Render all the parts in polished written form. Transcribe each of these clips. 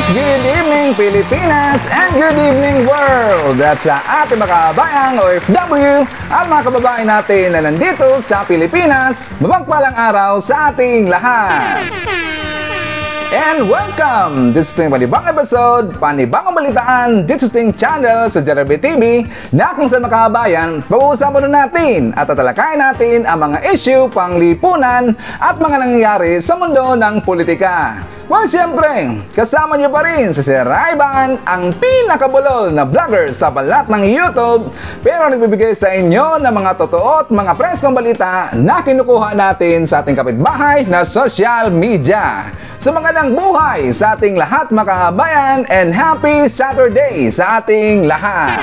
good evening Pilipinas and good evening world! At sa ating mga kabayang OFW at mga kababayan natin na nandito sa Pilipinas, mabagpalang araw sa ating lahat! And welcome! This is yung panibang episode, panibang balitaan dito sa ating channel sa Jarabe TV na kung saan mga kabayan, pag-uusapan natin at tatalakayin natin ang mga issue, panglipunan at mga nangyayari sa mundo ng politika. Well, siyempre, kasama niyo pa rin si Sir Ivan, ang pinakabulol na vlogger sa balat ng YouTube, pero nagbibigay sa inyo ng mga totoo at mga preskong balita na kinukuha natin sa ating kapitbahay na social media. So magandang buhay sa ating lahat mga kabayan and happy Saturday sa ating lahat!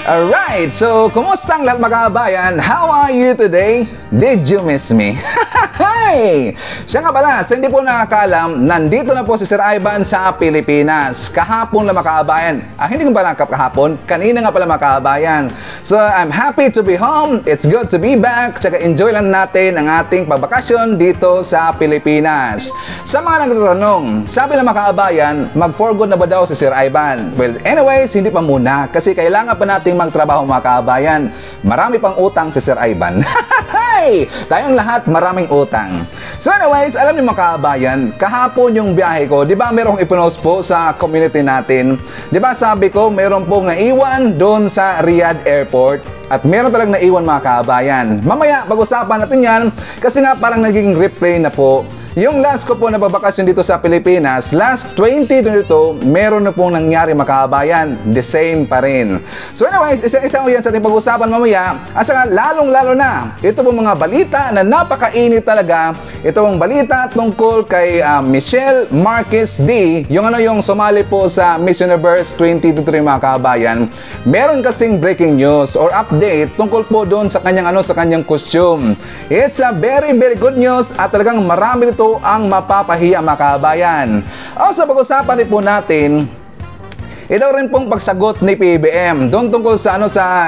Alright, so kumusta ang lahat mga kabayan? How are you today? Did you miss me? Hey! Siya nga pala, sa hindi po nakakaalam, nandito na po si Sir Ivan sa Pilipinas. Kahapon lang mga kabayan. Hindi ko pa nakakap kahapon. Kanina nga pala mga kabayan. So, I'm happy to be home. It's good to be back. Tsaka enjoy lang natin ang ating pagbakasyon dito sa Pilipinas. Sa mga nagtatanong, sabi ng mga kabayan, mag-for good na ba daw si Sir Ivan? Well, anyways, hindi pa muna. Kasi kailangan pa nating magtrabaho mga kabayan. Marami pang utang si Sir Ivan. Hey! Tayong lahat maraming utang. So anyways, alam niyo mga kabayan, kahapon yung biyahe ko, di ba merong ipinost po sa community natin? Di ba sabi ko, meron pong naiwan doon sa Riyadh Airport? At meron talagang naiwan mga kabayan. Mamaya, pag-usapan natin yan kasi nga parang naging replay na po. Yung last ko po na babakasyon dito sa Pilipinas, last 2022, meron na pong nangyari mga kabayan. The same pa rin. So anyways, isa-isa ko yan sa ating pag-usapan mamaya. At saka lalong-lalo na, ito pong mga balita na napakainit talaga. Ito pong balita tungkol kay Michelle Marquez D. Yung sumali po sa Miss Universe 2023 mga kabayan. Meron kasing breaking news or update tungkol po doon sa kanyang sa kanyang costume. It's a very good news at talagang marami nito ang mapapahiya mga kabayan. Sa pag-usapan rin po natin, ito rin pong pagsagot ni PBM doon tungkol sa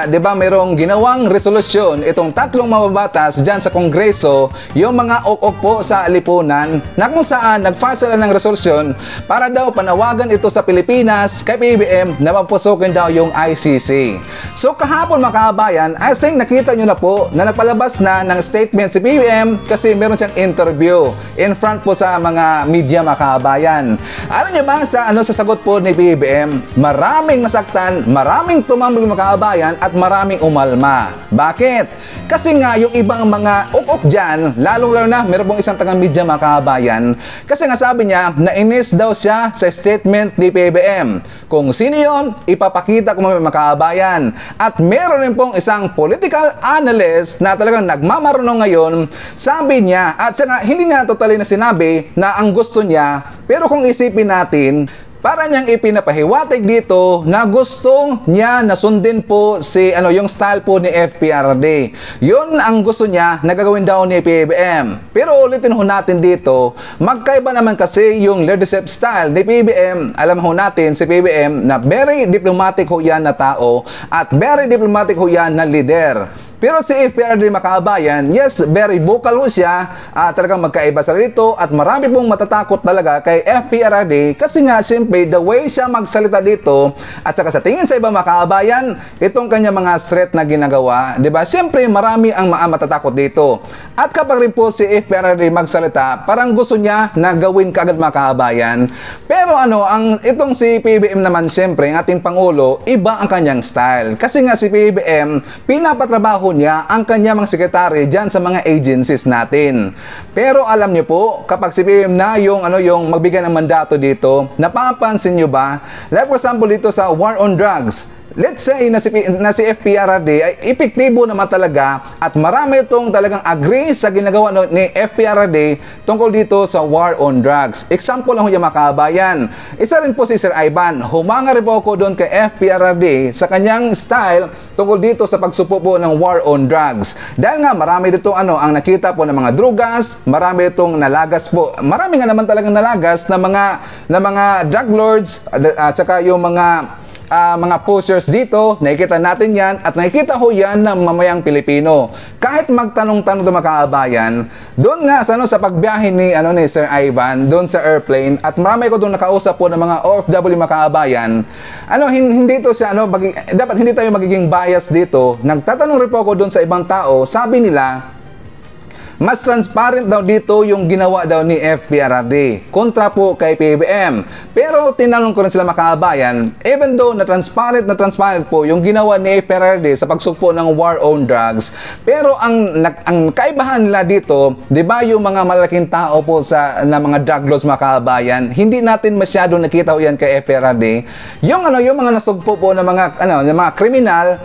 di ba merong ginawang resolusyon itong tatlong mababatas diyan sa Kongreso, yung mga ok-ok po sa lipunan na kung saan nag-file sila ng resolusyon para daw panawagan ito sa Pilipinas kay PBM na mapusukin daw yung ICC. So kahapon mga kabayan, I think nakita nyo na po na nagpalabas na ng statement si PBM kasi meron siyang interview in front po sa mga media mga kabayan. Alam nyo ba sa sagot po ni PBM? Maraming nasaktan, maraming tumambling mga kabayan at maraming umalma. Bakit? Kasi nga yung ibang mga ok-ok dyan, lalong-lalo na meron pong isang taga-media mga kabayan, kasi nga sabi niya, nainis daw siya sa statement ni PBM. Kung sino yun, ipapakita ko mga kabayan. At meron rin pong isang political analyst na talagang nagmamarunong ngayon, sabi niya, at saka hindi niya totally na sinabi na ang gusto niya, pero kung isipin natin, para niyang ipinapahiwatig dito na gustong niya na sundin po si yung style po ni FPRD. Yun ang gusto niya na gagawin daw ni PBM. Pero ulitin ho natin dito, magkaiba naman kasi yung leadership style ni PBM. Alam ho natin si PBM na very diplomatic ho yan na tao at very diplomatic ho yan na leader. Pero si FPRD mga kabayan, yes, very vocal ho siya, talagang magkaiba sa rito at marami pong matatakot talaga kay FPRD kasi nga siyempre the way siya magsalita dito at saka sa tingin sa iba mga kabayan, itong kanya mga threat na ginagawa, di ba? Siyempre marami ang matatakot dito. At kapag rin po si FPRD magsalita, parang gusto niya na gawin kaagad mga kabayan. Pero itong si PBM naman siyempre, ang ating Pangulo, iba ang kanyang style. Kasi nga si PBM, pinapatrabaho niya ang kanya mga sekretary dyan sa mga agencies natin. Pero alam niyo po, kapag si PBM na yung magbigay ng mandato dito, napapansin niyo ba? Like for example dito sa war on drugs, let's say na si FPRD ay epektibo naman talaga at marami itong talagang agree sa ginagawa ni FPRD tungkol dito sa war on drugs. Example lang yung mga kabayan. Isa rin po si Sir Ivan. Humanga rin po ako doon kay FPRD sa kanyang style tungkol dito sa pagsupo po ng war on drugs. Dahil nga marami dito ang nakita po ng mga drugas, marami itong nalagas po. Marami nga naman talagang nalagas na mga drug lords at saka yung mga mga posters dito, nakikita natin yan at nakikita ho yan ng mamayang Pilipino. Kahit magtanong-tanong ng mga kababayan, doon nga sa pagbiyahe ni Sir Ivan, doon sa airplane, at marami ko doon nakausap po ng mga OFW mga kababayan, hindi to siya, dapat hindi tayo magiging bias dito. Nagtatanong rin po ako doon sa ibang tao, sabi nila, mas transparent daw dito yung ginawa daw ni FPRRD kontra po kay PBBM. Pero tinanong ko rin sila makabayan, even though na transparent po yung ginawa ni FPRRD sa pagsugpo ng war on drugs, pero ang kaibahan nila dito, 'di ba, yung mga malaking tao po na mga drug laws makabayan, hindi natin masyado nakita yan kay FPRRD. Yung mga nasugpo po ng mga kriminal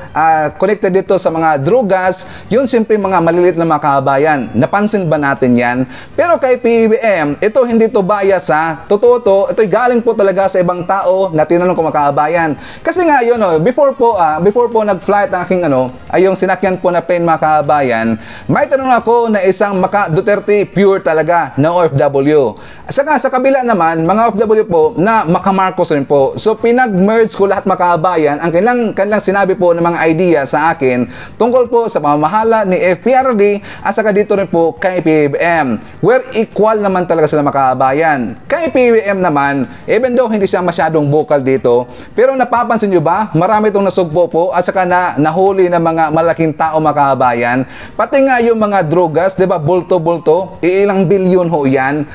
connected dito sa mga drugas, yun simpre mga maliliit na makabayan. Napansin ba natin yan? Pero kay PBBM, ito hindi to bias ha. Totoo to, ito'y galing po talaga sa ibang tao na tinanong ko makabayan. Kasi nga yun, before po nag-flight ang aking ay yung sinakyan po na plane makabayan, may tanong ako na isang Duterte pure talaga na OFW. Saka sa kabila naman, mga OFW po na Marcos rin po. So pinag-merge ko lahat makabayan ang kanilang sinabi po ng mga idea sa akin tungkol po sa pamamahala ni FPRRD at saka dito rin po kay PBBM. Where equal naman talaga sila makabayan. Kay PBBM naman, even though hindi siya masyadong vocal dito, pero napapansin nyo ba, marami itong nasugpo po at saka nahuli ng mga malaking tao makabayan. Pati nga yung mga drogas, di ba, bulto-bulto, ilang bilyon ho yan,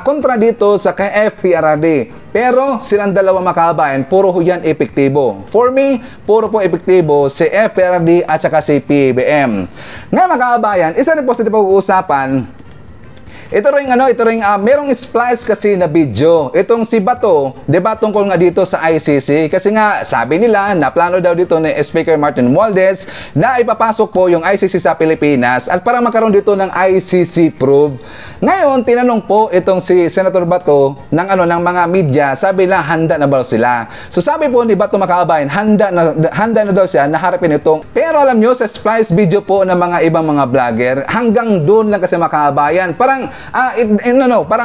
kontra dito sa kay FPRRD. Pero silang dalawa makabayan, puro ho yan epektibo. For me, puro po epektibo si FPRRD at saka si PBBM. Nga makabayan, isa rin po sa pag-uusapan, ito ring merong splice kasi na video. Itong si Bato, 'di ba, tungkol nga dito sa ICC kasi nga sabi nila na plano daw dito ni Speaker Martin Romualdez na ipapasok po yung ICC sa Pilipinas at para magkaroon dito ng ICC probe. Ngayon, tinanong po itong si Senator Bato ng mga media, sabi nila handa na ba sila. So sabi po ni Bato makabayan, handa na daw siya na harapin itong. Pero alam nyo, sa splice video po ng mga ibang mga vlogger, hanggang doon lang kasi makabayan. Parang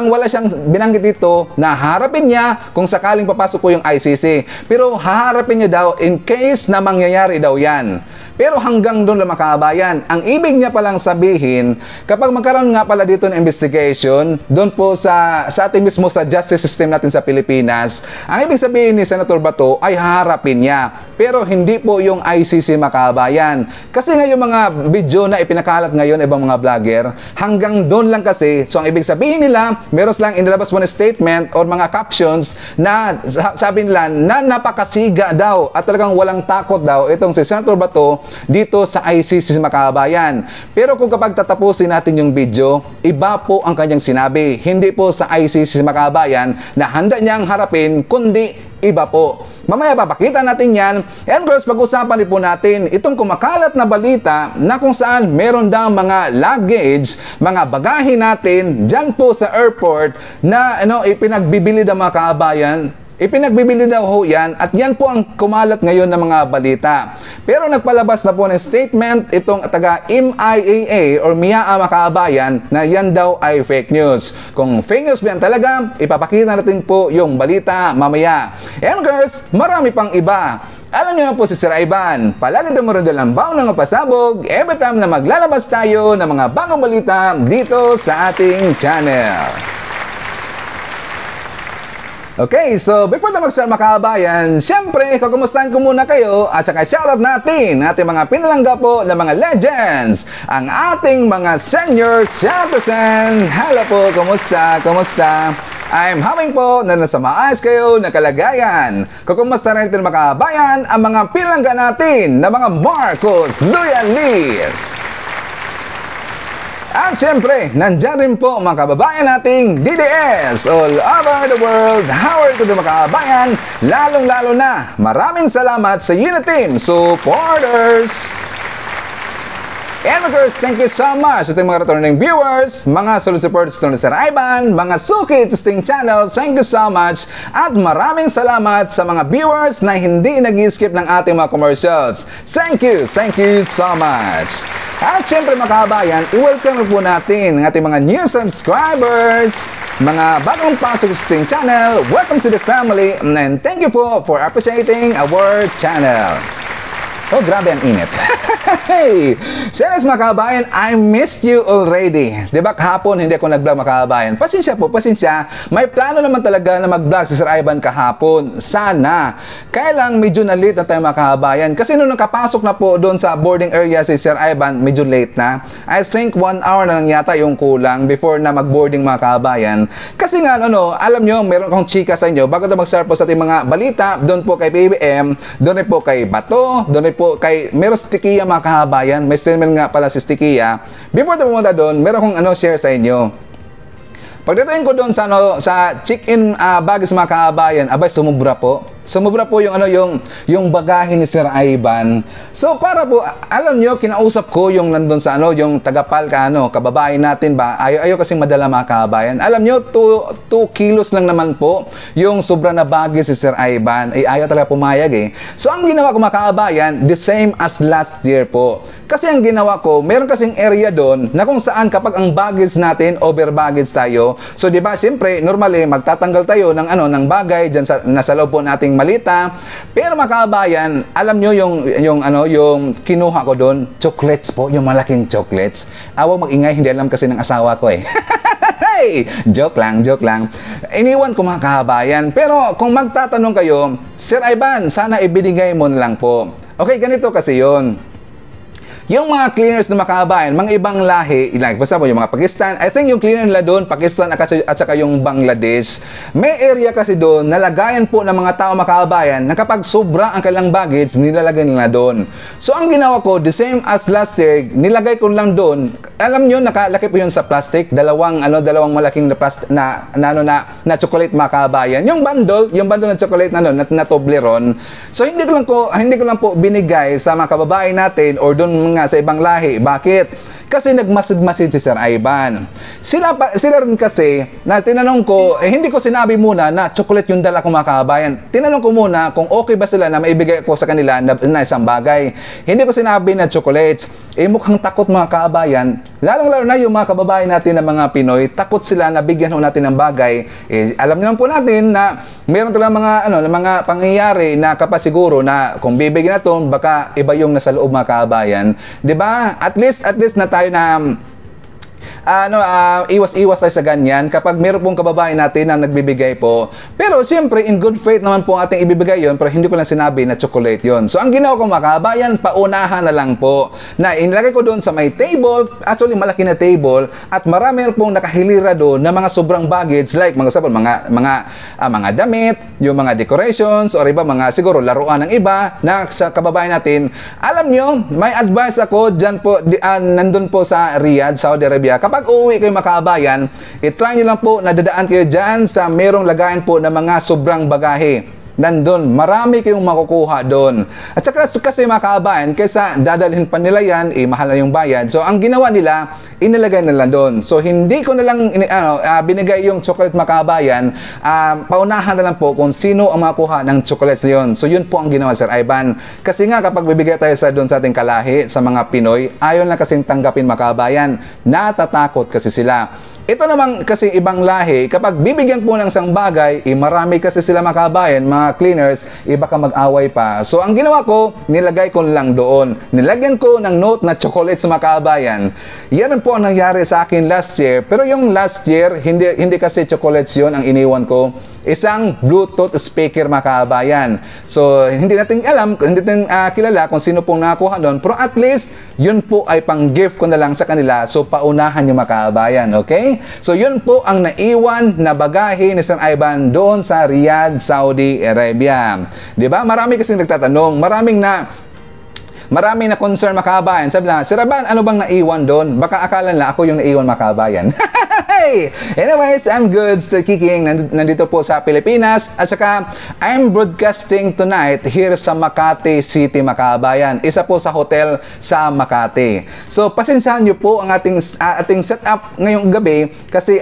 wala siyang binanggit dito na harapin niya kung sakaling papasok po yung ICC. Pero haharapin niya daw in case na mangyayari daw yan. Pero hanggang doon lang makabayan. Ang ibig niya palang sabihin, kapag magkaroon nga pala dito ng investigation, doon po sa ating mismo sa justice system natin sa Pilipinas, ang ibig sabihin ni Senator Bato ay haharapin niya. Pero hindi po yung ICC makabayan. Kasi nga yung mga video na ipinakalat ngayon ibang mga vlogger, hanggang doon lang kasi. So ang ibig sabihin nila, meron silang inilabas mo na statement or mga captions na sabi nila na napakasiga daw at talagang walang takot daw itong si Senator Bato dito sa ICC makabayan. Pero kung kapag tatapusin natin yung video, iba po ang kanyang sinabi. Hindi po sa ICC makabayan na handa niyang harapin, kundi iba po. Mamaya papakita natin yan. And girls, pag-usapan rin po natin itong kumakalat na balita na kung saan meron daw mga luggage, mga bagahe natin dyan po sa airport na ipinagbibili ng mga kabayan. Ipinagbibili daw ho yan at yan po ang kumalat ngayon ng mga balita. Pero nagpalabas na po ng statement itong taga MIAA or MIAA makabayan na yan daw ay fake news. Kung fake news ba yan talaga, ipapakita natin po yung balita mamaya. And girls, marami pang iba. Alam niyo na po si Sir Ivan, palagi dumurundol ang baon ng pasabog every time na maglalabas tayo ng mga bagong balita dito sa ating channel. Okay, so before na mag-start makabayan, syempre, kukumustahin ko muna kayo at saka shoutout natin ating mga pinalangga po ng mga legends, ang ating mga senior citizen. Hello po, kumusta? Kumusta? I'm having po na nasa maayos kayo na kalagayan. Kukumusta rin natin makabayan ang mga pinalangga natin na mga Marcos Loyalists. At syempre, nandyan rin po mga kababayan nating DDS all over the world. How are you mga kababayan? Lalong-lalo na, maraming salamat sa Unit Team supporters! And of course, thank you so much sa ating mga returning viewers, mga solid supporters ni Sir Ivan, mga suki testing channel, thank you so much. At maraming salamat sa mga viewers na hindi nag-skip ng ating mga commercials. Thank you so much. At syempre mga kababayan, i-welcome po natin ang ating mga new subscribers. mga bagong pasok sa ating channel, welcome to the family and thank you po for appreciating our channel. Oh, grabe ang init. Hey! Serious mga kababayan, I missed you already. Diba kahapon hindi ako nag-vlog mga kababayan? Pasensya po, pasensya. May plano naman talaga na mag-vlog si Sir Ivan kahapon. Sana. Kaya lang medyo na late na tayo mga kababayan. Kasi nung nakapasok na po doon sa boarding area si Sir Ivan, medyo late na. I think 1 hour na lang yata yung kulang before na mag-boarding mga kababayan. Kasi nga, alam nyo, meron akong chika sa inyo. Bago ito mag-start po sa ating mga balita, doon po kay PBM, doon rin po kay Bato, doon rin po kay meron si Tikia mga kababayan, may statement nga pala si Tikia. Before tayo pumunta doon, meron akong share sa inyo. Pagdating ko doon sa check-in baggage mga kababayan, abay sumubra po. Sumubra po yung bagahe ni Sir Ivan. So para po alam nyo, kinausap ko yung nandun sa yung tagapalka kababayan natin ba. Ayaw kasing madala mga kababayan. Alam nyo 2 kilos lang naman po yung sobra na baggage si Sir Ivan. Ayaw talaga pumayag So ang ginawa ko mga kababayan, the same as last year po. Kasi ang ginawa ko, meron kasing area doon na kung saan kapag ang baggage natin, over baggage tayo. So di ba, siyempre, normally magtatanggal tayo ng bagay diyan nasa loob po nating malita. Pero mga kababayan, alam nyo yung kinuha ko doon, chocolates po, yung malaking chocolates. Awa mag-ingay, hindi alam kasi ng asawa ko Hey! Joke lang. Iniwan ko mga kababayan. Pero kung magtatanong kayo, Sir Ivan, sana ibinigay mo na lang po. Okay, ganito kasi yun. Yung mga cleaners na makabayan, mga ibang lahi, like basta po yung mga Pakistan, I think yung cleaner nila doon, Pakistan at saka yung Bangladesh, may area kasi doon, nalagayan po ng mga tao makabayan na kapag sobra ang kailang baggage, nilalagay nila doon. So ang ginawa ko, the same as last year, nilagay ko lang doon. Alam nyo, nakalaki po yun sa plastic, dalawang malaking na chocolate makabayan. Yung bundle ng chocolate na Toblerone. So hindi ko lang po binigay sa mga kababayan natin or doon nga sa ibang lahi. Bakit? Kasi nagmasid-masid si Sir Ivan. Sila rin kasi, na tinanong ko, hindi ko sinabi muna na chocolate yung dala ko mga kababayan. Tinanong ko muna kung okay ba sila na maibigay ko sa kanila na isang bagay. Hindi ko sinabi na chocolates. Mukhang takot mga kababayan. Lalong-lalo na yung mga kababayan natin na mga Pinoy, takot sila na bigyan natin ng bagay. Alam niyo po natin na meron talagang mga pangyayari na kapag siguro na kung bibigyan na ito, baka iba yung nasa loob mga kababayan. 'Di ba? At least na tayo na iwas-iwas tayo sa ganyan kapag meron pong kababayan natin na nagbibigay po. Pero siyempre, in good faith naman po ating ibibigay yon, pero hindi ko lang sinabi na chocolate yon. So, ang ginawa ko mga kababayan, paunahan na lang po. Na inilagay ko doon sa may table, actually malaki na table, at marami pong nakahilira doon na mga sobrang baggage, like mga damit, yung mga decorations, or iba mga siguro laruan ng iba na sa kababayan natin. Alam nyo, may advice ako dyan po, nandun po sa Riyadh, Saudi Arabia. Kapag uuwi kayo makabayan, itry nyo lang po na dadaan kayo dyan sa merong lagayan po ng mga sobrang bagahe. Nandun, marami kayong makukuha doon. At saka kasi mga kababayan, kaysa dadalhin pa nila yan, mahal na yung bayad. So, ang ginawa nila, inilagay nila doon. So, hindi ko na lang binigay yung chocolate mga kababayan, paunahan na lang po kung sino ang makuha ng chocolates na yun. So, yun po ang ginawa Sir Ivan. Kasi nga, kapag bibigay tayo doon sa ating kalahi, sa mga Pinoy, ayaw lang kasing tanggapin mga kababayan. Natatakot kasi sila. Ito naman kasi ibang lahi, kapag bibigyan po ng isang bagay, marami kasi sila mga kababayan, mga cleaners, baka mag-away pa. So, ang ginawa ko, nilagay ko lang doon. Nilagyan ko ng note na chocolate sa mga kababayan. Yan po ang nangyari sa akin last year. Pero yung last year, hindi kasi chocolates yun ang iniwan ko. Isang Bluetooth speaker mga kababayan. So, hindi natin kilala kung sino pong nakakuha doon. Pero at least, yun po ay pang-gift ko na lang sa kanila. So, paunahan yung mga kababayan. Okay? So, yun po ang naiwan na bagahe ni Sir Ivan doon sa Riyadh, Saudi Arabia. Diba? Marami kasi nagtatanong. Marami na concern mga kababayan. Sabi na, Sir Ivan, ano bang naiwan doon? Baka akala nila ako yung naiwan mga kababayan. Hey! Anyways, I'm good, still kicking. Nandito po sa Pilipinas. At saka, I'm broadcasting tonight here sa Makati City, Makabayan. Isa po sa hotel sa Makati. So, pasensyahan nyo po ang ating setup ngayong gabi kasi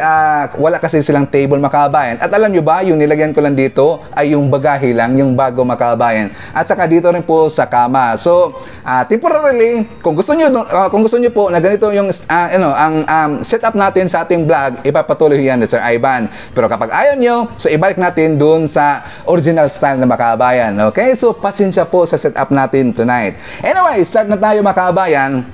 wala kasi silang table Makabayan. At alam nyo ba, yung nilagyan ko lang dito ay yung bagahe lang, yung bago Makabayan. At saka dito rin po sa kama. So, temporarily, kung gusto nyo po na ganito yung ang setup natin sa ating vlog, vlog, ipapatuloy yan ni Sir Ivan. Pero kapag ayaw nyo, so ibalik natin dun sa original style na mga kabayan. Okay? So pasensya po sa setup natin tonight. Anyway, start na tayo mga kabayan.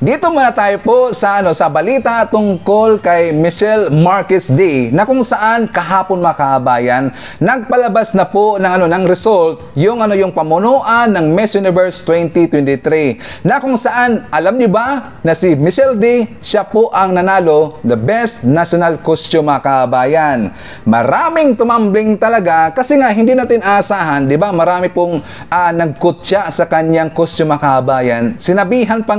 Dito muna tayo po sa balita tungkol kay Michelle Marquez D, na kung saan kahapon mga kabayan nagpalabas na po ng result yung pamunuan ng Miss Universe 2023, na kung saan alam niyo ba na si Michelle D, siya po ang nanalo the best national costume mga kabayan. Maraming tumambling talaga kasi nga hindi natin asahan, 'di ba? Marami pong nagkutya sa kanyang costume mga kabayan. Sinabihan pa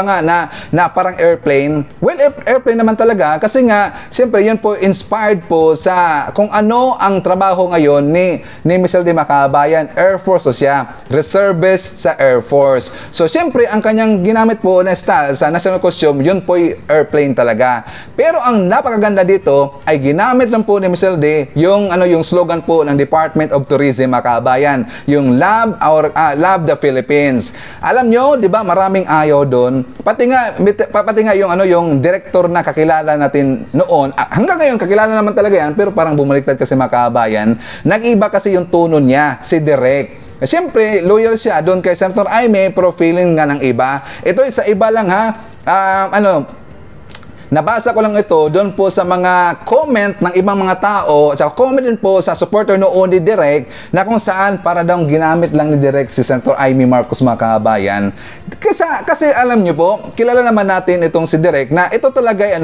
nga na parang airplane. Well, airplane naman talaga kasi nga, siyempre, yun po inspired po sa kung ano ang trabaho ngayon ni Michelle D. Makabayan. Air Force o siya. Reservist sa Air Force. So, siyempre, ang kanyang ginamit po na style sa national costume, yun po yung airplane talaga. Pero ang napakaganda dito ay ginamit lang po ni Michelle D. yung slogan po ng Department of Tourism Makabayan. Yung Love the Philippines. Alam nyo, di ba, maraming ayaw doon. Pati nga yung director na kakilala natin noon, hanggang ngayon kakilala naman talaga yan, pero parang bumaliktad kasi mga kabayan. Nag-iba kasi yung tono niya, si Direk. Siyempre, loyal siya doon kay Senator Aimee, pero feeling nga ng iba. Ito sa iba lang ha. Nabasa ko lang ito doon po sa mga comment ng ibang mga tao at comment din po sa supporter noon ni Direk na kung saan para daw ginamit lang ni Direk si Senator Aimee Marcos mga kabayan. Kasi alam nyo po, kilala naman natin itong si Direk na ito talagay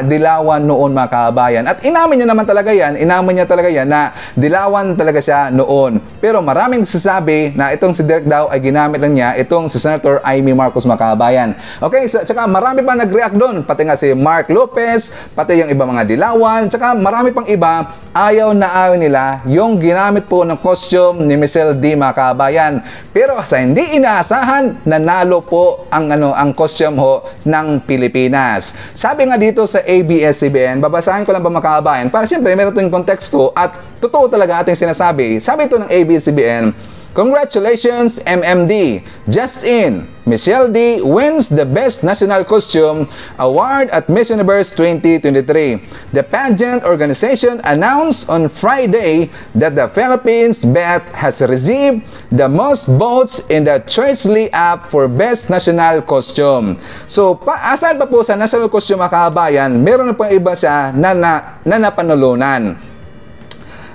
dilawan noon mga kabayan. At inamin niya naman talaga yan, na dilawan talaga siya noon. Pero maraming sasabi na itong si Direk daw ay ginamit lang niya itong si Senator Aimee Marcos mga kabayan. Okay, tsaka marami pa nag-react doon, pati nga si Mark Lopez, pati yung iba mga dilawan, tsaka marami pang iba, ayaw nila yung ginamit po ng costume ni Michelle D. Makabayan. Pero sa hindi inaasahan, nanalo po ang costume ho ng Pilipinas. Sabi nga dito sa ABS-CBN, babasahin ko lang ba mga kabayan, para siyempre meron itong konteksto at totoo talaga ating sinasabi. Sabi ito ng ABS-CBN, congratulations MMD! Just in, Michelle D wins the Best National Costume Award at Miss Universe 2023. The pageant organization announced on Friday that the Philippines bet has received the most votes in the Choicely app for Best National Costume. So, asal pa po sa National Costume mga kabayan, meron na pang iba siya na napanulunan.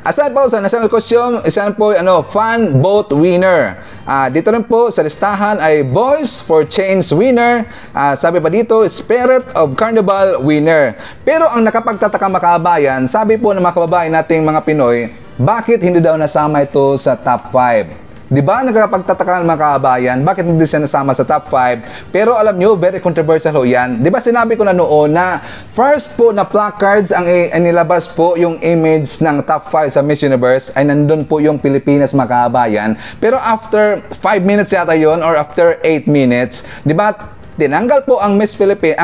Aside po sa National Costume, isa po fan vote winner. Dito rin po sa listahan ay Voice for Change winner. Sabi pa dito, Spirit of Carnival winner. Pero ang nakapagtataka mga kababayan, sabi po ng mga kababayan nating mga Pinoy, bakit hindi daw nasama ito sa top 5? Di ba nakakapagtataka ng mga kababayan, bakit hindi siya nasama sa top 5? Pero alam nyo, very controversial ho yan. Di ba sinabi ko na noon na first po na placards ang nilabas po yung image ng top 5 sa Miss Universe ay nandun po yung Pilipinas mga kababayan. Pero after 5 minutes yata yon or after 8 minutes, di ba tinanggal po ang Miss Philippines,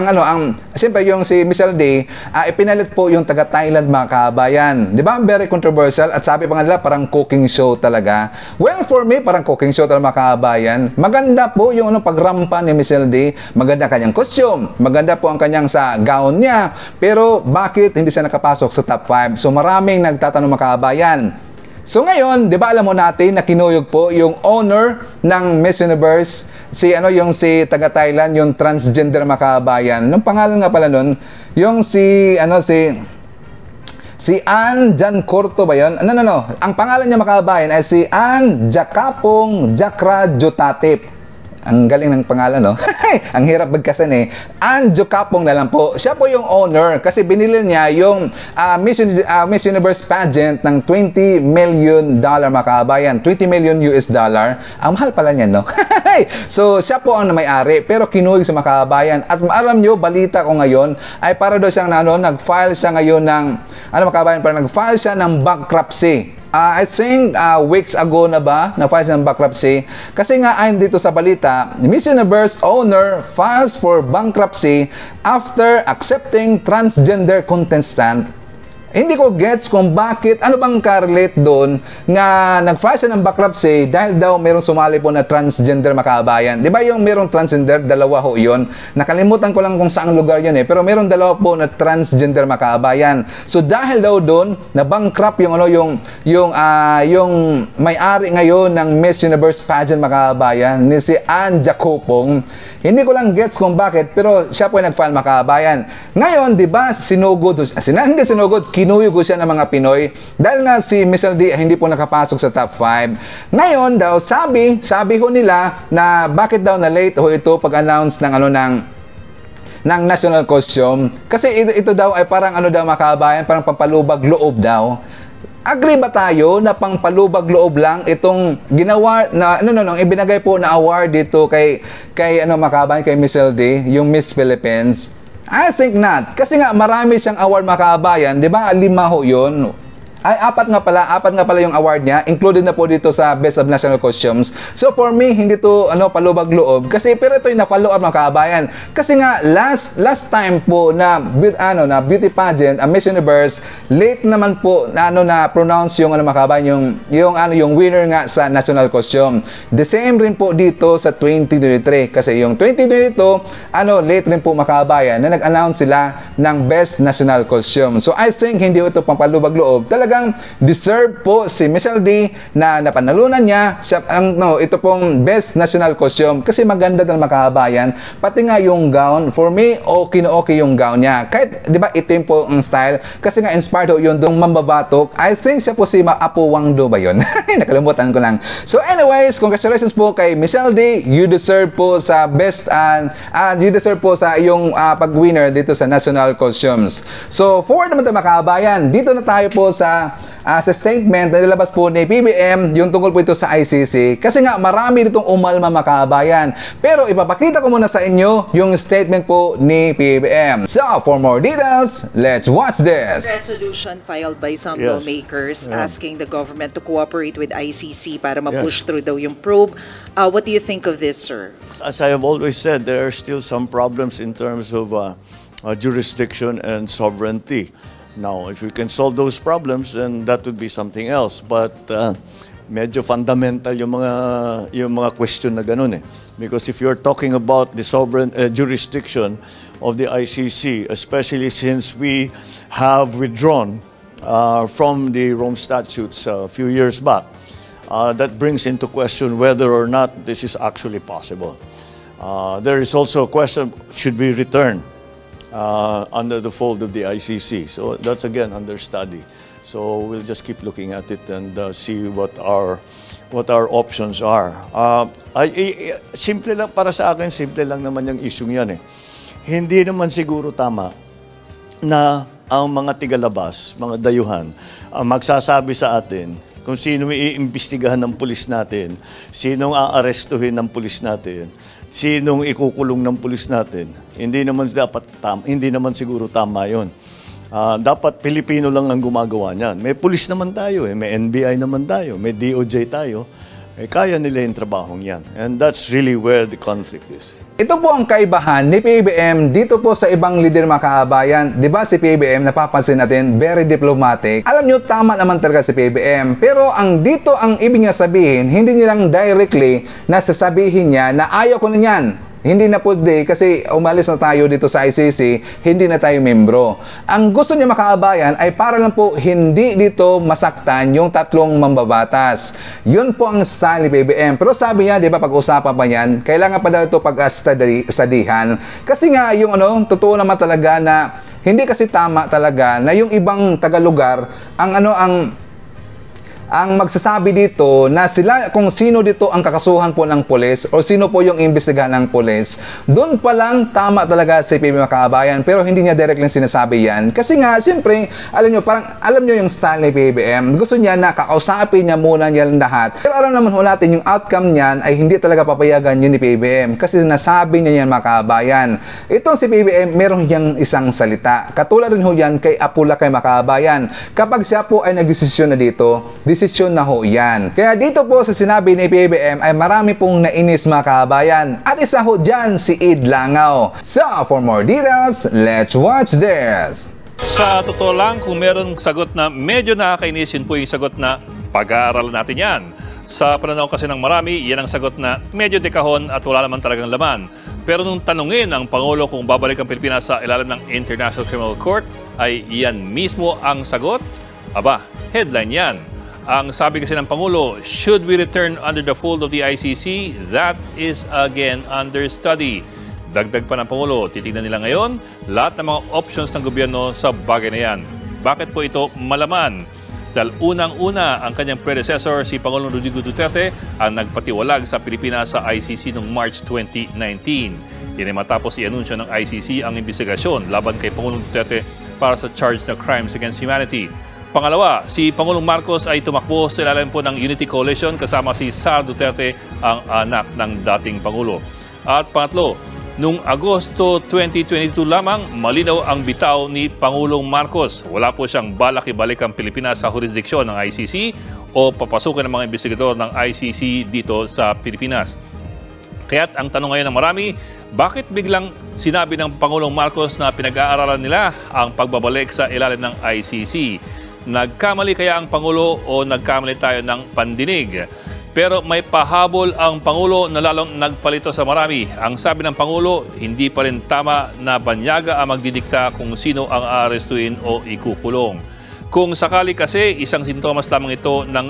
siyempre yung si Michelle D, ipinalit po yung taga Thailand mga kababayan. Di ba? Very controversial at sabi pa nga nila parang cooking show talaga. Well, for me, parang cooking show talaga mga kababayan. Maganda po yung pagrampa ni Michelle D, maganda kanyang costume, maganda po ang kanyang sa gown niya, pero bakit hindi siya nakapasok sa top 5? So maraming nagtatanong mga kababayan. So ngayon, di ba alam mo natin na kinuyog po yung owner ng Miss Universe, si taga Thailand, yung transgender mga kabayan. Nung pangalan nga pala nun, yung si Ann Jan Corto ba yun? No. Ang pangalan niya mga kabayan ay si Ann Jakapong Jakra Jotatip. Ang galing ng pangalan, no? Ang hirap bagkasan eh. Ann Jakapong na lang po. Siya po yung owner kasi binili niya yung Miss Universe pageant ng $20 million mga kabayan. $20 million US dollar. Ang mahal pala niyan, no? So, siya po ang may-ari pero kinuyog sa mga kabayan. At alam nyo, balita ko ngayon ay para daw siyang nag-file siya ngayon ng mga kabayan, para nag-file siya ng bankruptcy. I think weeks ago na ba na-file ng bankruptcy? Kasi nga ayon dito sa balita, Miss Universe owner files for bankruptcy after accepting transgender contestant Hindi ko gets kung bakit, ano bang correlate doon nga nag-file siya ng bankruptcy dahil daw merong sumali po na transgender makabayan. Di ba yung merong transgender, dalawa ho yun. Nakalimutan ko lang kung saang lugar yun pero merong dalawa po na transgender makabayan. So dahil daw doon, na-bankrupt yung yung may-ari ngayon ng Miss Universe pageant makabayan ni si Ann Jacopong. Hindi ko lang gets kung bakit, pero siya po ay nag-file makabayan. Ngayon, di ba, hindi sinugod, kinuyugo siya ng mga Pinoy dahil nga si Miss LD hindi po nakapasok sa top 5. Ngayon daw, sabi ho nila na bakit daw na late ho ito pag-announce ng ng national costume. Kasi ito daw ay parang daw makabayan, parang pampalubag loob daw. Agree ba tayo na pangpalubag loob lang itong ginawa na ibinagay po na award dito kay makabayan, kay Miss LD, yung Miss Philippines? I think not. Kasi nga marami siyang award makabayan, 'di ba? 5 ho 'yon. Ay, apat nga pala yung award niya, included na po dito sa Best of National Costumes. So for me, hindi to palubag loob kasi pero ito yung na-follow up mga kabayan. Kasi nga last time po na beauty pageant, Miss Universe, late naman po na pronounce yung mga kabayan, yung winner nga sa National Costume. The same rin po dito sa 2023 kasi yung 2022 late rin po mga kabayan na nag-announce sila ng Best National Costume. So I think hindi ito pampalubag loob. Talagang deserve po si Miss LD na napanalunan niya ito pong Best National Costume kasi maganda ng makabayan, pati nga yung gown, for me okay na okay yung gown niya, kahit di ba itim po ang style kasi nga inspired yun dong mambabatok. I think siya po si Apo Wangdo ba yun? Nakalimutan ko lang. So anyways, congratulations po kay Miss LD, you deserve po sa best you deserve po sa iyong pag-winner dito sa National Costumes. So for naman tayo makabayan, dito na tayo po sa statement na nilabas po ni PBM yung tungkol po ito sa ICC kasi nga marami ditong umalma makabayan. Pero ipapakita ko muna sa inyo yung statement po ni PBM. So for more details, let's watch this. Resolution filed by some lawmakers asking the government to cooperate with ICC para ma-push through daw yung probe. What do you think of this, sir? As I have always said, there are still some problems in terms of jurisdiction and sovereignty. Now, if we can solve those problems, then that would be something else. But medyo fundamental yung mga question na ganun eh. Because if you're talking about the sovereign jurisdiction of the ICC, especially since we have withdrawn from the Rome Statutes a few years back, that brings into question whether or not this is actually possible. There is also a question, should we return under the fold of the ICC? So that's again under study. So we'll just keep looking at it and see what our options are. Simple lang para sa akin, simple lang naman yung issue yan eh. Hindi naman siguro tama na ang mga tigalabas, mga dayuhan, magsasabi sa atin kung sino iimbestigahan ng pulis natin, sinong aarestuhin ng pulis natin, sinong ikukulong ng pulis natin. Hindi naman siguro tama 'yon. Dapat Pilipino lang ang gumagawa niyan. May pulis naman tayo may NBI naman tayo, may DOJ tayo. Kaya nila yung trabahong 'yan. And that's really where the conflict is. Ito po ang kaibahan ni PBM dito po sa ibang leader makabayan. Di ba si PBM, napapansin natin, very diplomatic. Alam nyo, tama naman talaga si PBM. Pero dito ang ibig niya sabihin, hindi nilang directly na sasabihin niya na ayaw ko na yan. Hindi na po kasi umalis na tayo dito sa ICC, hindi na tayo membro. Ang gusto niya makabayan ay para lang po hindi dito masaktan yung tatlong mambabatas. Yun po ang style ni PBM. Pero sabi niya, di ba, pag-usapan pa yan, kailangan pa daw ito pag-studyhan. Kasi nga, yung totoo naman talaga na hindi kasi tama talaga na yung ibang tagalugar, ang magsasabi dito na sila kung sino dito ang kakasuhan po ng pulis o sino po yung imbestigahan ng pulis, doon pa lang tama talaga si PBM makabayan. Pero hindi niya directly sinasabi yan. Kasi nga, siyempre, alam nyo yung style ni PBM. Gusto niya na kausapin niya muna niya lahat. Pero alam naman natin yung outcome niyan ay hindi talaga papayagan yun ni PBM. Kasi nasabi niya yan makabayan. Itong si PBM, meron niyang isang salita. Katulad rin ho yan kay Apula kay makabayan. Kapag siya po ay nagdesisyon na dito, desisyon na ho yan. Kaya dito po sa sinabi ni PBM ay marami pong nainis mga kabayan. At isa ho dyan si Id Langaw. So, for more details, let's watch this. Sa totoo lang, kung meron sagot na medyo nakakainis, yun po yung sagot na pag-aaralan natin yan. Sa pananaw kasi ng marami, yan ang sagot na medyo dekahon at wala naman talagang laman. Pero nung tanungin ang Pangulo kung babalik ang Pilipinas sa ilalim ng International Criminal Court, ay yan mismo ang sagot? Aba, headline yan. Ang sabi kasi ng Pangulo, should we return under the fold of the ICC? That is again under study. Dagdag pa ng Pangulo, titignan nila ngayon lahat ng mga options ng gobyerno sa bagay na yan. Bakit po ito malaman? Dahil unang-una ang kanyang predecessor, si Pangulong Rodrigo Duterte, ang nagpatiwalag sa Pilipinas sa ICC noong March 2019. Yan ay matapos i-anunsyo ng ICC ang investigasyon laban kay Pangulong Duterte para sa charge na crimes against humanity. Pangalawa, si Pangulong Marcos ay tumakbo sa ilalim po ng Unity Coalition kasama si Sara Duterte, ang anak ng dating Pangulo. At pangatlo, noong Agosto 2022 lamang, malinaw ang bitaw ni Pangulong Marcos. Wala po siyang balak ibalik ang Pilipinas sa jurisdiksyon ng ICC o papasukin ng mga investigador ng ICC dito sa Pilipinas. Kaya't ang tanong ngayon ng marami, bakit biglang sinabi ng Pangulong Marcos na pinag-aaralan nila ang pagbabalik sa ilalim ng ICC? Nagkamali kaya ang Pangulo o nagkamali tayo ng pandinig? Pero may pahabol ang Pangulo na lalong nagpalito sa marami. Ang sabi ng Pangulo, hindi pa rin tama na banyaga ang magdidikta kung sino ang aarestuin o ikukulong. Kung sakali kasi, isang sintomas lamang ito ng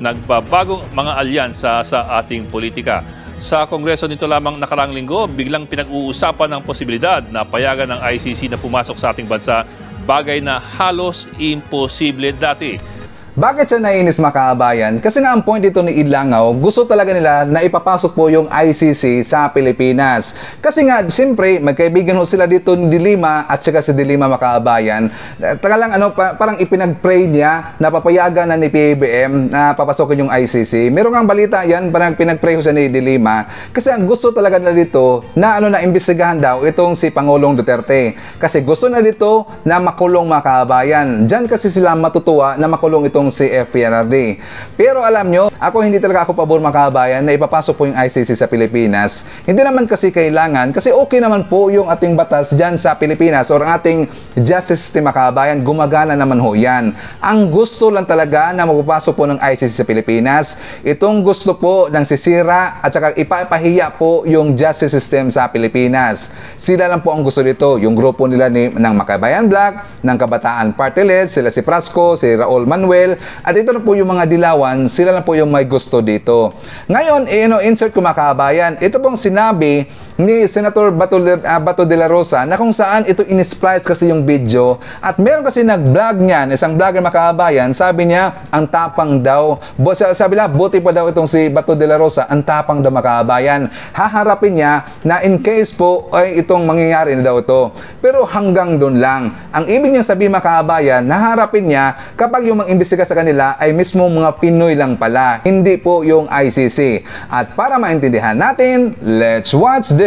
nagbabagong mga alyansa sa ating politika. Sa Kongreso nito lamang nakaraang linggo, biglang pinag-uusapan ng posibilidad na payagan ng ICC na pumasok sa ating bansa, bagay na halos imposible dati. Bakit siya nainis mga kabayan? Kasi nga ang point dito ni Idlangaw, gusto talaga nila na ipapasok po yung ICC sa Pilipinas. Kasi nga, siyempre, magkaibigan ho sila dito ni Dilima at saka si Dilima mga kabayan. Taka lang, parang ipinag-pray niya na papayagan na ni PBBM na papasokin yung ICC. Meron nga balita yan, parang pinag-pray ho siya ni Dilima. Kasi ang gusto talaga nila dito na na imbestigahan daw itong si Pangulong Duterte. Kasi gusto na dito na makulong mga kabayan. Diyan kasi sila matutuwa na makulong itong si FPRRD. Pero alam nyo, ako hindi talaga ako pabor mga kabayan na ipapasok po yung ICC sa Pilipinas. Hindi naman kasi kailangan, kasi okay naman po yung ating batas dyan sa Pilipinas or ating justice system mga kabayan, gumagana naman ho yan. Ang gusto lang talaga na magpapasok po ng ICC sa Pilipinas, itong gusto po ng sisira at saka ipapahiya po yung justice system sa Pilipinas. Sila lang po ang gusto dito, yung grupo nila ng Makabayan Black, ng Kabataan Party List, sila si Prasco, si Raul Manuel, at ito na po yung mga dilawan, sila na po yung may gusto dito. Ngayon, insert ko mga kabayan, ito pong sinabi ni Senator Bato de la Rosa na kung saan ito in-splice kasi yung video at meron kasi nag-vlog niyan, isang vlogger mga kabayan, sabi niya, ang tapang daw. Sabi niya, buti pa daw itong si Bato de la Rosa, ang tapang daw mga kabayan. Haharapin niya na in case po ay itong mangyayari na daw ito. Pero hanggang doon lang. Ang ibig niya sabihin mga kabayan, naharapin niya kapag yung mag-imbestiga sa kanila ay mismo mga Pinoy lang pala, hindi po yung ICC. At para maintindihan natin, let's watch this.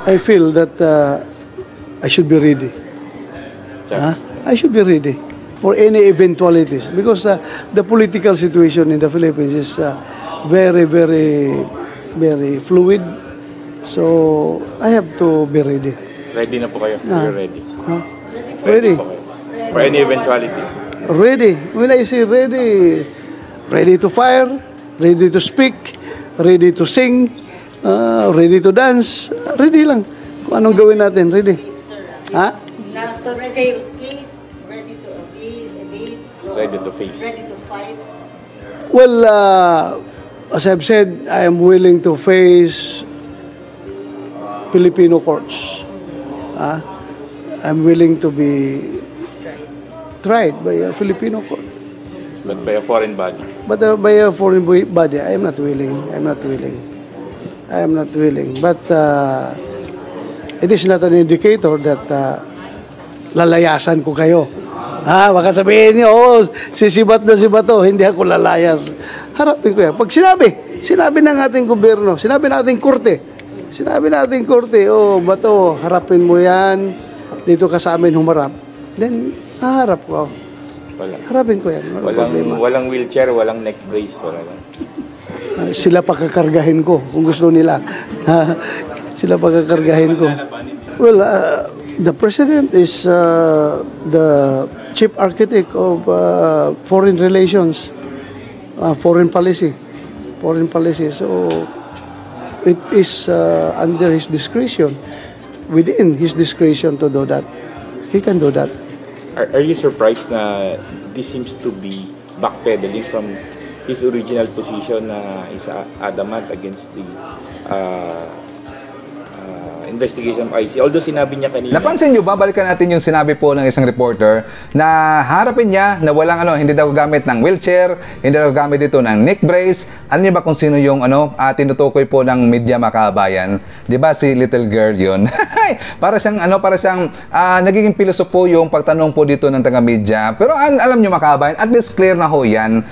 I feel that I should be ready. I should be ready for any eventualities because the political situation in the Philippines is very, very, very fluid. So I have to be ready. Ready na po kayo? You're ready? Ready. For any eventuality? Ready. When I say ready, ready to fire, ready to speak, ready to sing, ready to dance, ready lang. Kung anong gawin natin, ready. Ha? Not to skate, ready to evade, Ready to face? ready to fight. Well, as I've said, I am willing to face Filipino courts. I'm willing to be tried by a Filipino court. But by a foreign body? But by a foreign body, I am not willing. I am not willing. I am not willing. But it is not an indicator that lalayasan ko kayo. Baka sabihin niyo, sisibat na si Bato, hindi ako lalayas. Harapin ko yan. Pag sinabi ng ating gobyerno, sinabi ng ating korte, Bato, harapin mo yan, dito ka sa amin humarap, then haharap ko. Harapin ko yan. Walang wheelchair, walang neck brace, wala lang. Sila pakakargahin ko kung gusto nila. Sila pakakargahin ko. Well, The president is the chief architect of foreign relations, foreign policy. So it is under his discretion, within his discretion to do that. He can do that. Are you surprised na this seems to be backpedaling from his original position na is adamant against the investigation of ICC? Although sinabi niya kanina... Napansin nyo ba, balikan natin yung sinabi po ng isang reporter na harapin niya na walang hindi daw gamit ng wheelchair, hindi daw gamit dito ng neck brace. Ano niyo ba kung sino yung tinutukoy po ng media makabayan? 'Di ba si little girl 'yon? para siyang nagiging pilosopo yung pagtanong po dito ng taga-media. Pero alam niyo makabayan, at least clear na ho 'yan.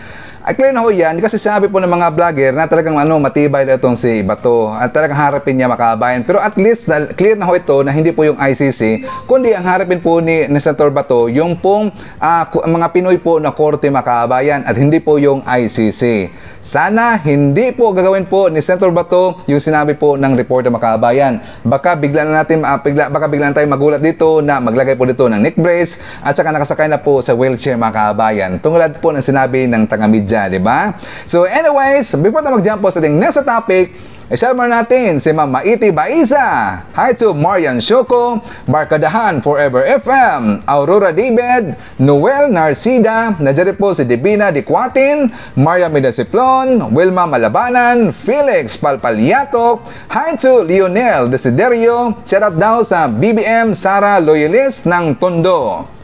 Clear na ho yan kasi sinabi po ng mga vlogger na talagang matibay na itong si Bato at talagang harapin niya makabayan. Pero at least clear na ho ito na hindi po yung ICC kundi ang harapin po ni Senator Bato yung pong mga Pinoy po na korte makabayan at hindi po yung ICC. Sana hindi po gagawin po ni Senator Bato yung sinabi po ng reporter makabayan. Baka bigla tayong magulat dito na maglagay po dito ng neck brace at saka nakasakay na po sa wheelchair makabayan. Tungkol po ng sinabi ng taga-media. Diba? So anyways, before na mag-jump po sa ating next topic, i-share natin si Ma'am Maiti Baiza. Hi to Marian Shoko, Barkadahan Forever FM, Aurora David, Noel Narcida, nandiyan po si Divina Diquatin, Maria Medasiplon, Wilma Malabanan, Felix Palpaliato, hi to Lionel Desiderio, shout out daw sa BBM Sara Loyalis ng Tondo.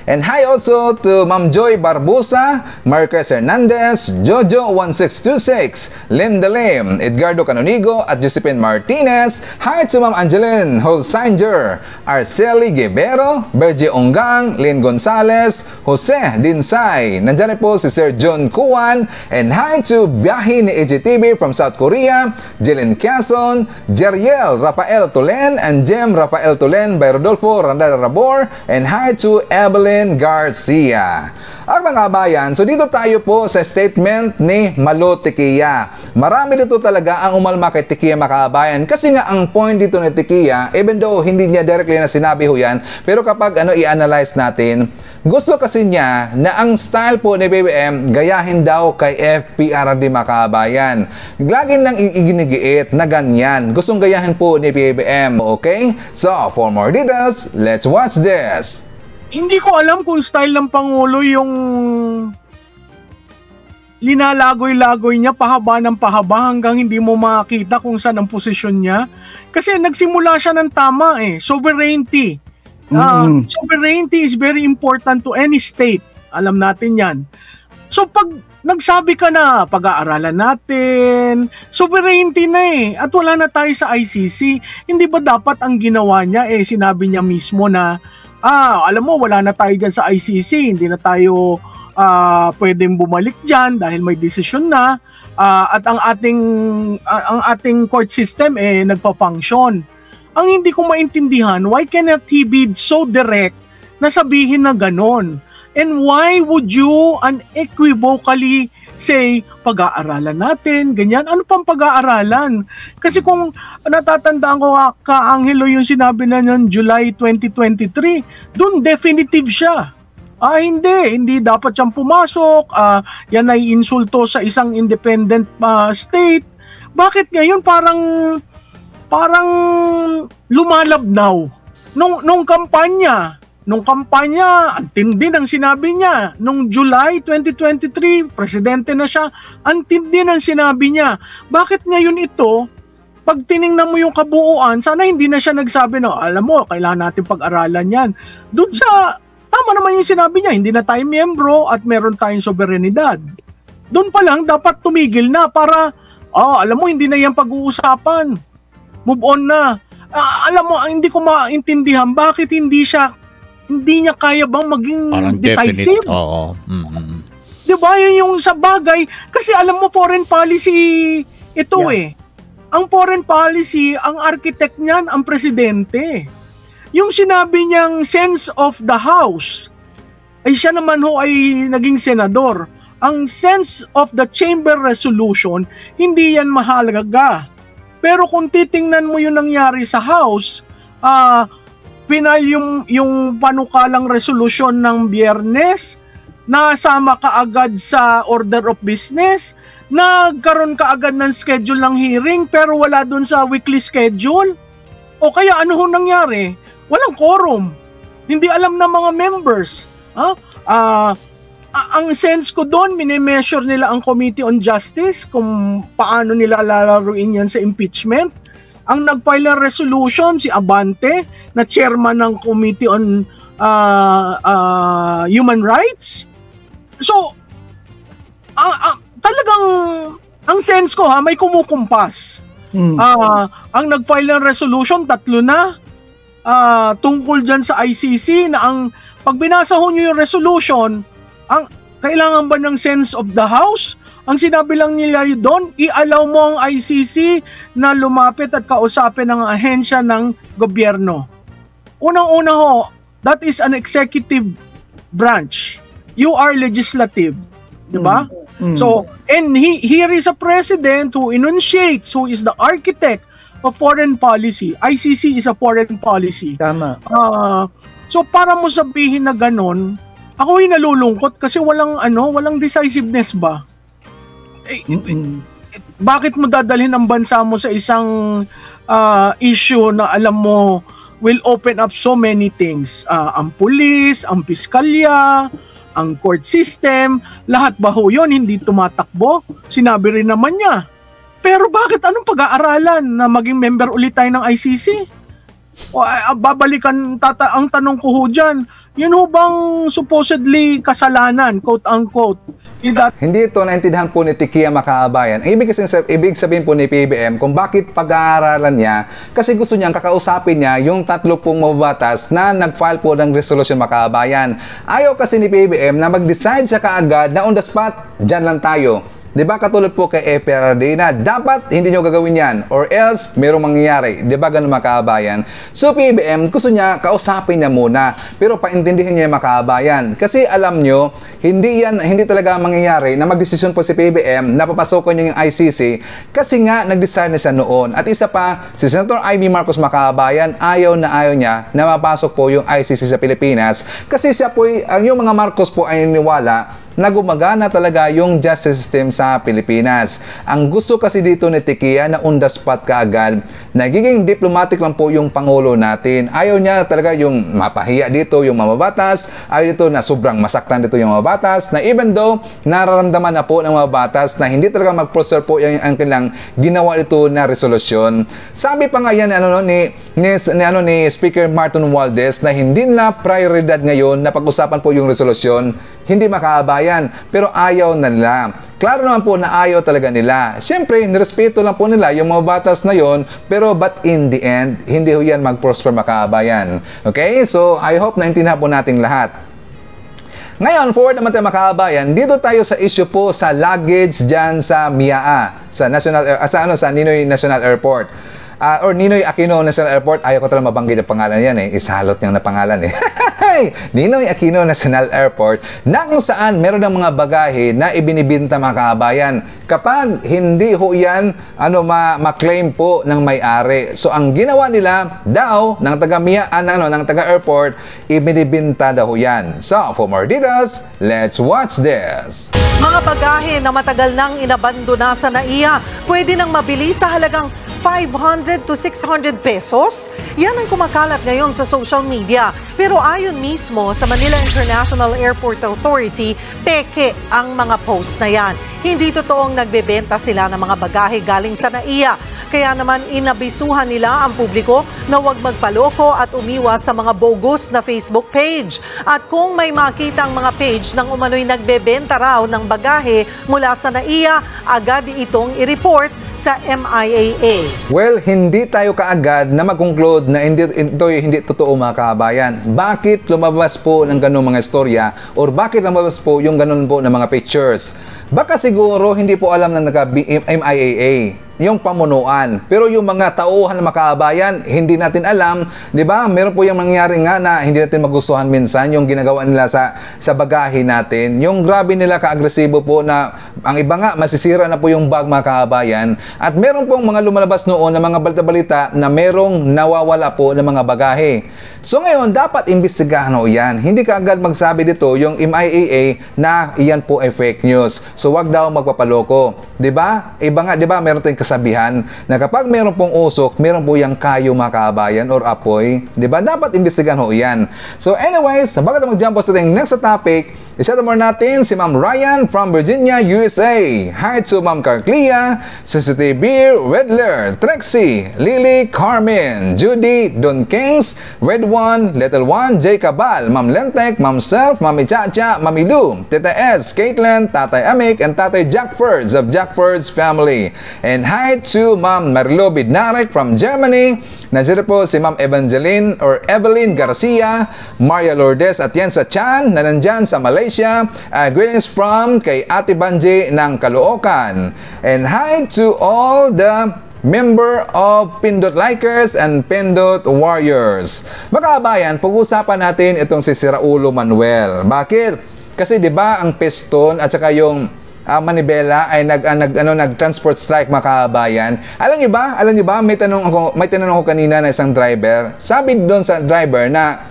And hi also to Ma'am Joy Barbosa, Marquez Hernandez, Jojo 1626, Linda Lim, Edgardo Canonigo at Josephine Martinez. Hi to Ma'am Angeline Holsinger, Arceli Guevero, Bergie Onggang, Lynn Gonzalez, Jose Dinsay. Nandiyan po si Sir John Kuan. And hi to Biyahe ni EGTV from South Korea, Jelen Quezon, Jeriel Rafael Tolen, and Jem Rafael Tolen by Rodolfo Randal Rabor. And hi to Evelyn Garcia. Ang mga bayan, so dito tayo po sa statement ni Malo Tequia. Marami dito talaga ang umalma kay Tequia makabayan kasi nga ang point dito ni Tequia, even though hindi niya directly na sinabi ho yan, pero kapag i-analyze natin, gusto kasi niya na ang style po ni BBM gayahin daw kay FPRD makabayan. Laging nang iginigiit na ganyan. Gustong gayahin po ni BBM, okay? So, for more details, let's watch this. Hindi ko alam kung style ng Pangulo yung linalagoy-lagoy niya pahaba ng pahaba hanggang hindi mo makita kung saan ang posisyon niya. Kasi nagsimula siya ng tama sovereignty. Sovereignty is very important to any state. Alam natin yan. So pag nagsabi ka na pag-aaralan natin, sovereignty na at wala na tayo sa ICC, hindi ba dapat ang ginawa niya sinabi niya mismo na alam mo, wala na tayo dyan sa ICC, hindi na tayo pwedeng bumalik dyan dahil may desisyon na at ang ating court system nagpa-function. Ang hindi ko maintindihan, why cannot he be so direct na sabihin na ganon? And why would you unequivocally say, pag-aaralan natin, ganyan? Ano pang pag-aaralan? Kasi kung natatandaan ko ka Angelo yung sinabi na ng July 2023, dun definitive siya. Hindi dapat siyang pumasok, yan ay insulto sa isang independent state. Bakit ngayon parang lumalabnaw? Nung kampanya, ang tindi ng sinabi niya. Nung July 2023, presidente na siya, ang tindi ng sinabi niya. Bakit ngayon ito, pag tiningnan mo yung kabuuan, sana hindi na siya nagsabi na, alam mo, kailangan natin pag-aralan yan. Doon sa, tama naman yung sinabi niya, hindi na tayo miyembro at meron tayong soberanidad. Doon pa lang, dapat tumigil na para, alam mo, hindi na yan pag-uusapan. Move on na. Alam mo, hindi ko maintindihan, bakit hindi niya kaya bang maging parang decisive? Definite. Oo. Diba? Yun yung sa bagay. Kasi alam mo, foreign policy ito Ang foreign policy, ang architect niyan, ang presidente. Yung sinabi niyang sense of the house, ay siya naman ay naging senador. Ang sense of the chamber resolution, hindi yan mahalaga. Pero kung titingnan mo yung nangyari sa house, final yung panukalang resolusyon ng Biyernes, nasama kaagad sa order of business, nagkaroon kaagad ng schedule ng hearing pero wala dun sa weekly schedule. O kaya ano ho nangyari? Walang quorum. Hindi alam ng mga members. Ang sense ko doon, minimeasure nila ang Committee on Justice kung paano nila lalaruin yan sa impeachment. Ang nag-file ng resolution, si Abante, na chairman ng Committee on Human Rights. So, talagang, ang sense ko may kumukumpas. Ang nag-file ng resolution, 3 na, tungkol dyan sa ICC, na ang, pag binasa ho nyo yung resolution, kailangan ba ng sense of the House? Ang sinabi lang nila doon, i-allow mo ang ICC na lumapit at kausapin ng ahensya ng gobyerno. Unang-una ho, that is an executive branch. You are legislative. Diba? So, and here is a president who enunciates, who is the architect of foreign policy. ICC is a foreign policy. Tama. So, para mo sabihin na ganon, ako nalulungkot kasi walang decisiveness ba? Bakit mo dadalhin ang bansa mo sa isang issue na alam mo will open up so many things? Ang pulis, ang piskalya, ang court system, lahat ba ho yun hindi tumatakbo? Sinabi rin naman niya. Pero bakit anong pag-aaralan na maging member ulit tayo ng ICC? Babalikan, ang tanong ko ho dyan, yun ho bang supposedly kasalanan, quote-unquote? Hindi ito naintindihan po ni Tikia Makaabayan. Ang ibig sabihin po ni PBM kung bakit pag-aaralan niya, kasi gusto niyang kakausapin niya yung 3 pong mababatas na nag-file po ng resolution Makaabayan. Ayaw kasi ni PBM na mag-decide siya kaagad na on the spot, dyan lang tayo. Diba katulad po kay FPRD na dapat hindi nyo gagawin yan or else merong mangyayari. Diba ganun Makaabayan? So PBM gusto niya kausapin niya muna pero paintindihin niya yung Makaabayan. Kasi alam nyo, hindi talaga mangyayari na magdesisyon po si PBM na papasokan niya yung ICC kasi nga nag-decide na siya noon. At isa pa, si Senator Amy Marcos Makaabayan ayaw niya na mapasok po yung ICC sa Pilipinas kasi siya po, yung mga Marcos po ay niniwala na gumagana talaga yung justice system sa Pilipinas. Ang gusto kasi dito ni Tikia na on the spot kaagad, nagiging diplomatic lang po yung Pangulo natin. Ayaw niya talaga yung mapahiya dito yung mababatas, ayaw dito na sobrang masaktan dito yung mababatas, na even though nararamdaman na po ng mababatas na hindi talaga mag-prosper po yung ang kanilang ginawa ito na resolusyon. Sabi pa nga yan ni Speaker Martin Romualdez na hindi na prioridad ngayon na pag-usapan po yung resolusyon, hindi Makaabayan, pero ayaw na nila. Klaro naman po na ayaw talaga nila. Siyempre, nirespeto lang po nila yung mga batas na yon, pero but in the end, hindi ho yan mag-prosper Makaabayan. Okay? So, I hope naintindihan po nating lahat. Ngayon, forward naman tayo Makaabayan, dito tayo sa issue po sa luggage dyan sa MIAA, sa Ninoy National Airport. Or Ninoy Aquino National Airport, ayaw ko talaga mabanggit yung pangalan yan isalot niyang na pangalan Ninoy Aquino National Airport, na kung saan meron ng mga bagahe na ibinibinta Makaabayan kapag hindi ho yan ma-claim po ng may-ari. So ang ginawa nila daw ng taga-airport, ibinibinta daw yan. So for more details, let's watch this. Mga bagahe na matagal nang inabandona sa NAIA, pwede nang mabili sa halagang 500 to 600 pesos? Yan ang kumakalat ngayon sa social media. Pero ayon mismo sa Manila International Airport Authority, peke ang mga post na yan. Hindi totoong nagbebenta sila ng mga bagahe galing sa NAIA. Kaya naman inabisuhan nila ang publiko na huwag magpaloko at umiwas sa mga bogus na Facebook page. At kung may makitang mga page ng umano'y nagbebenta raw ng bagahe mula sa NAIA, agad itong i-report sa MIAA. Well, hindi tayo kaagad na mag-conclude na ito hindi totoo Makaabayan. Bakit lumabas po ng ganung mga istorya or bakit lumabas po yung ganun po ng mga pictures? Baka siguro hindi po alam ng MIAA yung pamunuan. Pero yung mga tauhan ng makabayan, hindi natin alam, di ba? Meron po yung mangyari nga na hindi natin magustuhan minsan yung ginagawa nila sa bagahe natin. Yung grabe nila ka-agresibo po na ang iba nga masisira na po yung bag mga kabayan. At meron pong mga lumalabas noon na mga balita-balita na merong nawawala po ng mga bagahe. So ngayon, dapat imbestigahan ho yan. Hindi ka agad magsabi dito yung MIAA na iyan po ay fake news. So wag daw magpapaloko. Diba? Iba nga, diba, meron tayong kasabihan na kapag meron pong usok, meron po yung kayo mga kabayan or apoy. Diba? Dapat imbestigahan ho yan. So anyways, bago tayo mag-jump po sa ating next topic, isa more natin si Ma'am Ryan from Virginia, USA. Hi to Ma'am Carclia, City Beer, Wedler, Trexie, Lily, Carmen, Judy, Don Kings, Red One, Little One, Jay Cabal, Ma'am Lentek, Ma'am Self, Mami Chacha, Mami Lu, Tita S, Caitlin, Tatay Amik, and Tatay Jackfords of Jackfords family. And hi to Ma'am Marilo Bidnarek from Germany. Nandiyan po si Ma'am Evangeline or Evelyn Garcia, Maria Lourdes at Yensa Chan na nandyan sa Malaysia. Greetings from kay Ate Banji ng Caloocan. And hi to all the member of Pindot Likers and Pindot Warriors. Mga kabayan, pag-usapan natin itong si Siraulo Manuel. Bakit? Kasi 'di ba ang piston at saka yung manibela ay nag-transport strike mga kabayan. Alam niyo ba, may tanong ako kanina na isang driver. Sabi doon sa driver na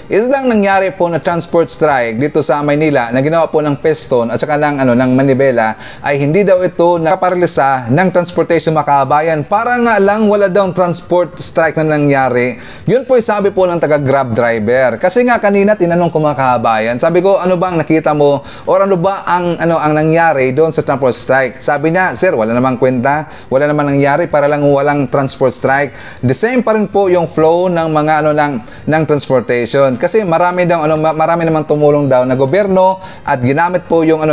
ito lang nangyari po na transport strike dito sa Maynila na ginawa po ng piston at saka ng manibela ay hindi daw ito nakaparalisa ng transportation mga kabayan. Para nga lang wala daw transport strike na nangyari. Yun po sabi po ng taga-Grab driver. Kasi nga kanina tinanong ko mga kabayan, sabi ko ano bang nakita mo or ano ba ang nangyari doon sa transport strike? Sabi niya, sir, wala namang kwenta, wala namang nangyari para lang walang transport strike. The same pa rin po yung flow ng mga ng transportation. Kasi marami namang tumulong daw na gobyerno at ginamit po yung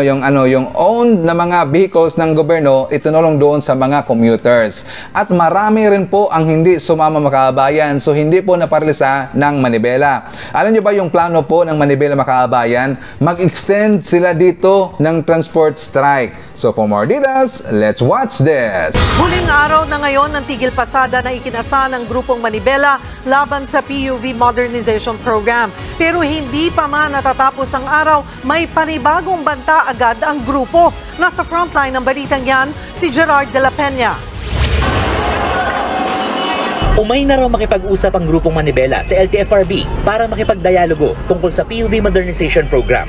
own na mga vehicles ng gobyerno itinulong doon sa mga commuters. At marami rin po ang hindi sumama makabayan, so hindi po naparalisa ng manibela. Alam niyo ba yung plano po ng manibela makabayan? Mag-extend sila dito ng transport strike. So for more details, let's watch this. Huling araw na ngayon ng tigil pasada na ikinasa ng grupong Manibela laban sa PUV Modernization Program. Pero hindi pa man natatapos ang araw, may panibagong banta agad ang grupo. Nasa frontline ng balitang yan, si Gerard de la Peña. Umay na raw makipag-usap ang grupong Manibela sa LTFRB para makipagdialogo tungkol sa PUV Modernization Program.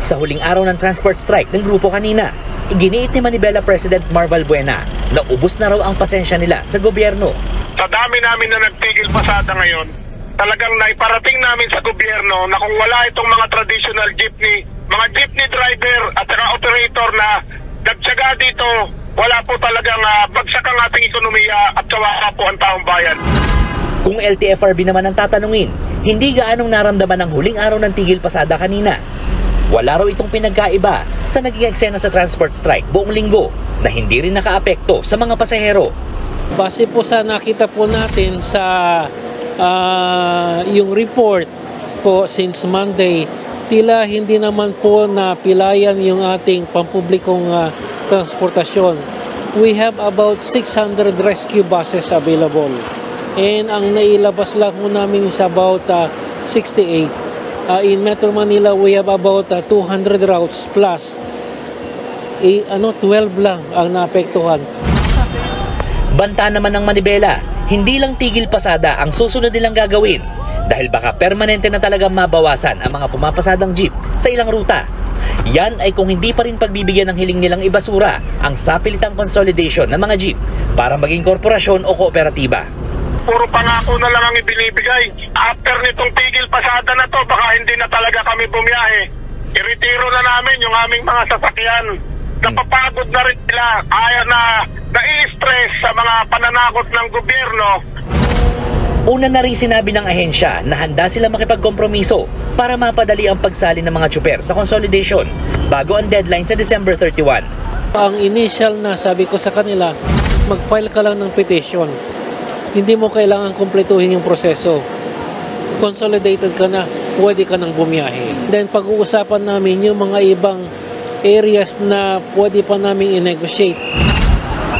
Sa huling araw ng transport strike ng grupo kanina, iginiit ni Manibela President Marval Buena na ubos na raw ang pasensya nila sa gobyerno. Sa dami namin na nagtigil pasada ngayon, talagang naiparating namin sa gobyerno na kung wala itong mga traditional jeepney, mga jeepney driver at saka operator na nagtsaga dito, wala po talagang bagsak ang ating ekonomiya at kawawa po ang taong bayan. Kung LTFRB naman ang tatanungin, hindi gaanong naramdaman ang huling araw ng tigil pasada kanina. Wala raw itong pinagkaiba sa naging eksena sa transport strike buong linggo na hindi rin nakaapekto sa mga pasahero. Base po sa nakita po natin sa yung report po since Monday, tila hindi naman po napilayan yung ating pampublikong transportasyon. We have about 600 rescue buses available. And ang nailabas lang po namin is about 68. In Metro Manila, we have about 200 routes plus 12 lang ang naapektuhan. Banta naman ng Manibela, hindi lang tigil pasada ang susunod nilang gagawin dahil baka permanente na talagang mabawasan ang mga pumapasadang jeep sa ilang ruta. Yan ay kung hindi pa rin pagbibigyan ng hiling nilang ibasura ang sapilitang consolidation ng mga jeep para maging korporasyon o kooperatiba. Puro pangako na lang ang ibinibigay. After nitong tigil pasada na to, baka hindi na talaga kami bumiyahe. Iretiro na namin yung aming mga sasakyan. Napapagod na rin sila, ayaw na nai-stress sa mga pananakot ng gobyerno. Una na rin sinabi ng ahensya na handa sila makipagkompromiso para mapadali ang pagsali ng mga tsuper sa consolidation bago ang deadline sa December 31. Ang initial na sabi ko sa kanila, mag-file ka lang ng petition. Hindi mo kailangan kumpletuhin yung proseso. Consolidated ka na, pwede ka nang bumiyahe. Then pag-uusapan namin yung mga ibang areas na pwede pa namin i-negotiate.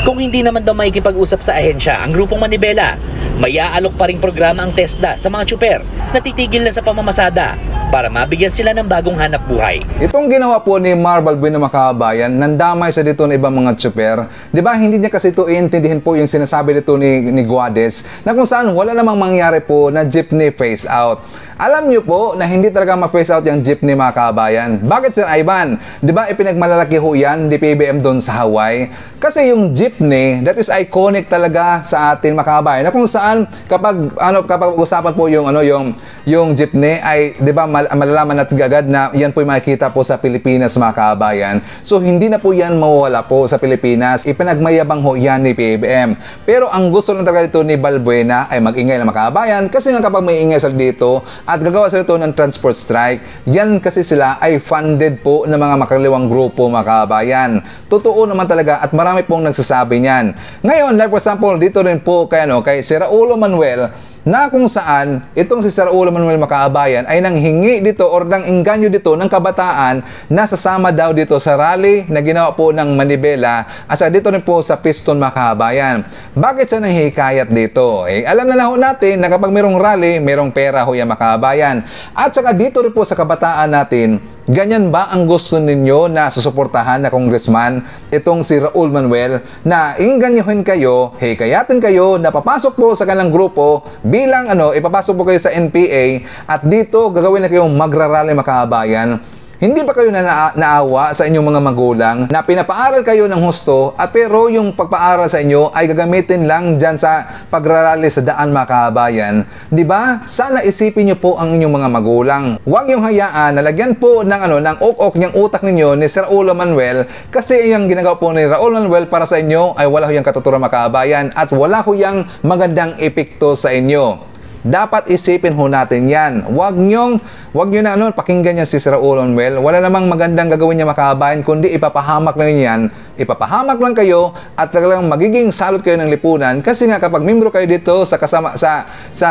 Kung hindi naman daw makikipag-usap sa ahensya ang grupong Manibela, may aalok pa ring programa ang TESDA sa mga tsuper na titigil na sa pamamasada para mabigyan sila ng bagong hanap buhay. Itong ginawa po ni Mar Balbuena, mga kabayan, nandamay sa dito ng ibang mga tsuper. Di ba, hindi niya kasi ito iintindihin po yung sinasabi dito ni Guades na kung saan wala namang mangyari po na jeepney phase out. Alam niyo po na hindi talaga ma-phase out yung jeepney, mga kabayan. Bakit, Sir Ivan? Di ba ipinagmalalaki ho yan ni PBM doon sa Hawaii? Kasi yung jeepney, that is iconic talaga sa atin, mga kabayan. Na kung saan kapag usapan po yung jeepney ay, di ba, malalaman natin agad na yan po yung makikita po sa Pilipinas, mga kabayan. So hindi na po yan mawala po sa Pilipinas. Ipinagmayabang ho yan ni PBM. Pero ang gusto lang talaga dito ni Balbuena ay mag-ingay na, mga kabayan, kasi nga kapag may ingay sila dito at gagawa sila ito ng transport strike, yan kasi sila ay funded po ng mga makaliwang grupo, mga kabayan. Totoo naman talaga at marami pong nagsasabi niyan. Ngayon, like for example, dito rin po kay Sir Raulo Manuel, na kung saan itong si Sir Raulo Manuel, mga kabayan, ay nanghingi dito or nang inganyo dito ng kabataan na sasama daw dito sa rally na ginawa po ng Manibela at dito rin po sa Piston, mga kabayan. Bakit siya nanghihikayat dito? Alam na ho natin na kapag mayroong rally, mayroong pera ho yan, mga kabayan. At saka dito rin po sa kabataan natin, ganyan ba ang gusto ninyo na susuportahan na congressman itong si Raul Manuel na inganyohin kayo, hikayatin kayo na papasok po sa kanilang grupo bilang ipapasok po kayo sa NPA at dito gagawin na kayong magrarally, mga kabayan? Hindi ba kayo naawa sa inyong mga magulang na pinapaaral kayo ng husto at pero yung pagpaaral sa inyo ay gagamitin lang dyan sa pagrarally sa daan, mga kabayan? Di ba? Sana isipin niyo po ang inyong mga magulang. Huwag yung hayaan na lagyan po ng ok-ok niyang utak ninyo ni Sir Raulo Manuel kasi yung ginagawa po ni Raul Manuel para sa inyo ay wala ho yung katuturan, mga kabayan, at wala ho yung magandang epekto sa inyo. Dapat isipin ho natin yan. Huwag nyo na pakinggan niya si Sir Raulo Manuel. Wala namang magandang gagawin niya, mga kabayan, kundi ipapahamak lang yan. Ipapahamak lang kayo at talagang magiging salot kayo ng lipunan kasi nga kapag membro kayo dito sa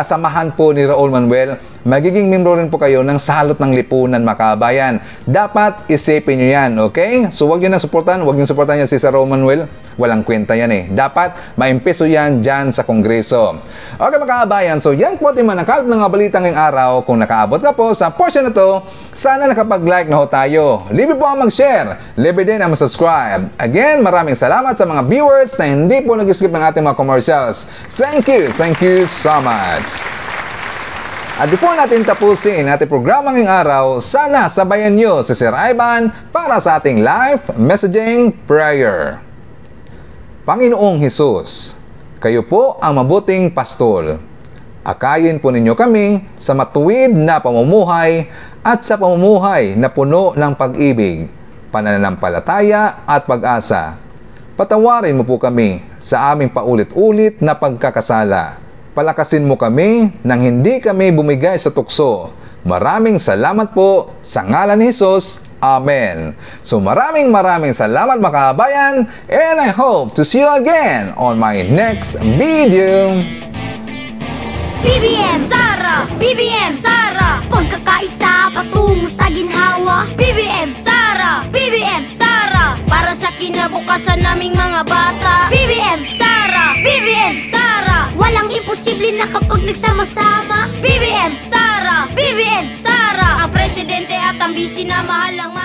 samahan po ni Raul Manuel, magiging membro rin po kayo ng salot ng lipunan, mga kabayan. Dapat isipin nyo yan, okay? So huwag nyo na suportan, huwag nyo suportan yan si Sir Raul Manuel. Walang kwenta yan Dapat maimpiso yan dyan sa Kongreso. Okay, mga kabayan, so yan po ating manakalap ng mga balita ngayong araw. Kung nakaabot ka po sa portion na to, sana nakapag-like na ho tayo. Libre po ang mag-share, libre din ang mag-subscribe. Again, maraming salamat sa mga viewers na hindi po nag-skip ng ating mga commercials. Thank you so much. At before natin tapusin ating programa ngayong araw, sana sabayan nyo si Sir Ivan para sa ating live messaging prayer. Panginoong Hesus, kayo po ang mabuting pastol. Akayin po ninyo kami sa matuwid na pamumuhay at sa pamumuhay na puno ng pag-ibig, pananampalataya at pag-asa. Patawarin mo po kami sa aming paulit-ulit na pagkakasala. Palakasin mo kami nang hindi kami bumigay sa tukso. Maraming salamat po sa ngalan ni Hesus. Amen. So maraming salamat, mga kabayan, and I hope to see you again on my next video. BBM Sara, BBM Sara, pagkakaisa patungo sa ginhawa. BBM Sara, BBM Sara, para sa kinabukasan naming mga bata. BBM Sara, BBM Sara, walang imposible na kapag nagsama-sama. BBM Sara, BBM Sara, ang presidente at ang busy na mahal ang